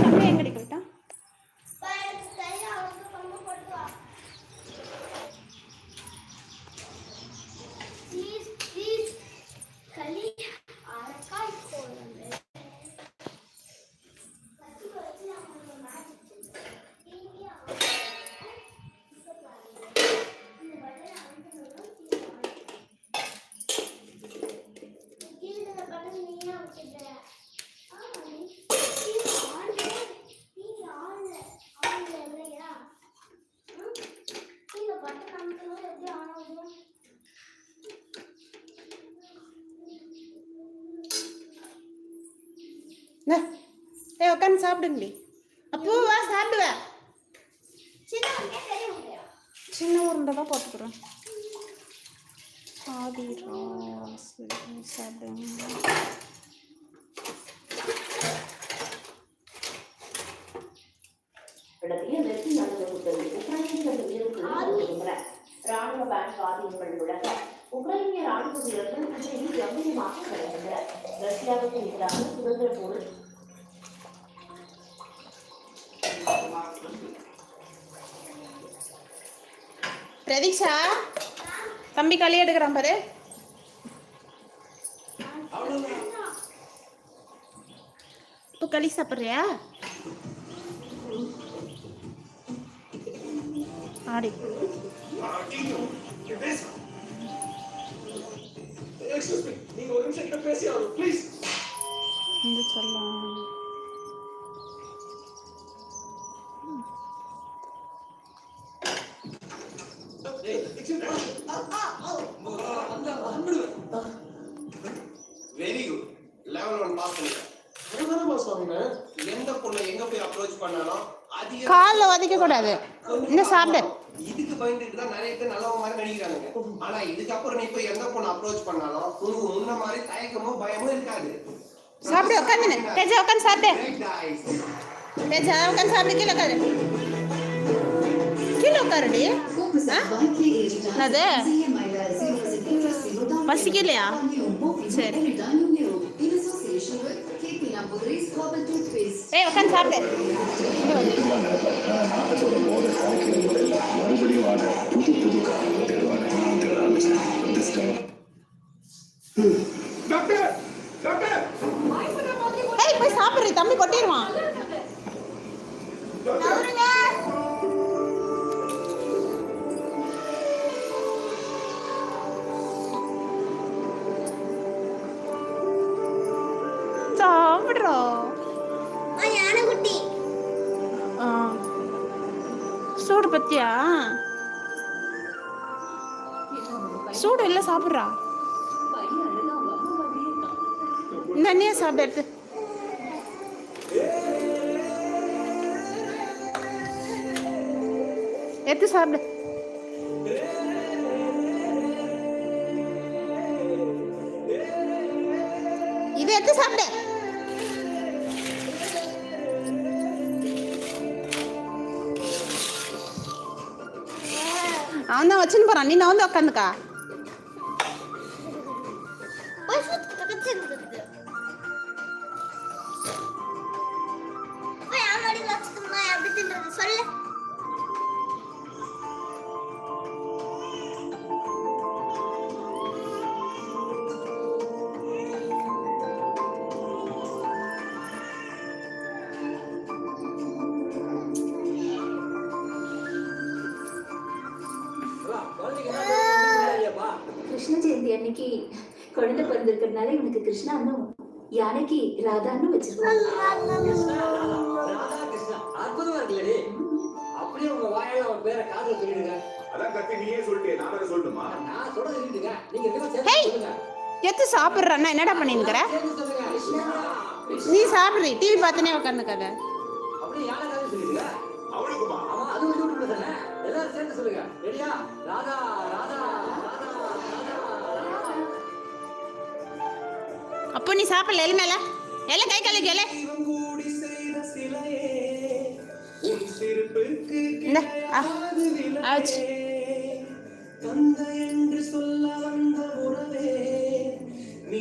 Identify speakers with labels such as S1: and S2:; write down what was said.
S1: தம்பி எங்கடி போயிட்டான்? உட்காந்து சாப்பிடுங்களே. அப்போ வா சாப்பிடுவேன். சின்ன உருண்டை தான் போட்டுக்கிறேன். சாப்பிடுங்க.
S2: ராணுவ பேண்ட் வாரியங்கள் உலக உக்ரைனிய ராணுவ வீரர்கள் உக்ரைனில் கம்பீரமாக வருகின்றனர். ரஷ்யாவுக்கு எதிராக சுதந்திர போர்
S1: பிரதீஷா தம்பி களி எடுக்கிறான் பாரு. இப்போ களி சாப்பிட்றியா? ஆடி
S3: நீங்க ஒரு நிமிஷம் கிட்ட பேசி ஆகணும் ப்ளீஸ்.
S1: இந்த சொல்லலாம்.
S3: Very good. லெவல் 1 பாஸ் பண்ணிட்டேன். என்னடா பாஸ் வாங்குன? எந்த பொண்ணை எங்க போய் அப்ரோச் பண்ணாலும் அதிக
S1: கால்ல வதிக்க கூடாது. இந்த சாப்பிடு.
S3: இதுக்கு பயந்துட்டு தான் நிறைய பேர் நல்லவங்க மாதிரி நடிக்கிறாங்க. ஆனா இதுக்கு அப்புறம் நீ போய் எந்த பொண்ணை அப்ரோச் பண்ணாலும் உனக்கு முன்ன மாதிரி தயக்கமோ பயமோ இருக்காது.
S1: சாப்பிடு. உட்காந்து பேஜா உட்காந்து சாப்பிடு. பேஜா உட்காந்து சாப்பிடு. கீழே உட்காரு. கீழே உட்காருடி. அது பசிக்கலையா? சரி. ஏய் உட்காந்து சாப்பிடு. ஏய் போய் சாப்பிடுறீ. தம்பி கொட்டிடுவான். சூடு பத்தியா? சூடு இல்ல சாப்பிடுறா. இந்த அண்ணியா சாப்பிட எடுத்து. எடுத்து சாப்பிடு. இது எடுத்து சாப்பிடு. அவன் தான் வச்சுன்னு போறான். நீ நான் வந்து உட்காந்துக்கா.
S2: சொல்லு.
S4: கிருஷ்ண ஜெயந்தி அன்னைக்கு குழந்தை பிறந்திருக்கிறதுனால இவனுக்கு கிருஷ்ணான்னு யானைக்கு ராதான்னு வச்சிருக்காங்க.
S5: அற்புதமா இருக்குல்லடி. அப்படியே உங்க வாயால அவன் பேரை காதுல சொல்லிடுங்க.
S3: அதான் கத்தி நீயே சொல்லிட்டே நான் வேற சொல்லணுமா?
S5: நான் சொல்றது சொல்லிடுங்க. நீங்க ரெண்டு சேர்ந்து சொல்லுங்க.
S1: எத்து சாப்பிடுறன்னா என்னடா பண்ணிருக்கற? நீ சாப்பிடுறீ. டிவி பார்த்துனே உட்கார்ந்துக்காத.
S5: அப்படியே யானை காது சொல்லிடுங்க.
S3: அவளுக்குமா?
S5: ஆமா அது வந்து விட்டுல தானே. எல்லாரும் சேர்ந்து சொல்லுங்க. ரெடியா? ராதா ராதா ராதா ராதா.
S1: அப்போ நீ சாப்பிடல. எல்ல எல்ல கை கழுவி எல்ல. இந்த ஆச்சு.
S3: தந்தை என்று சொல்ல வந்த உறவே நீ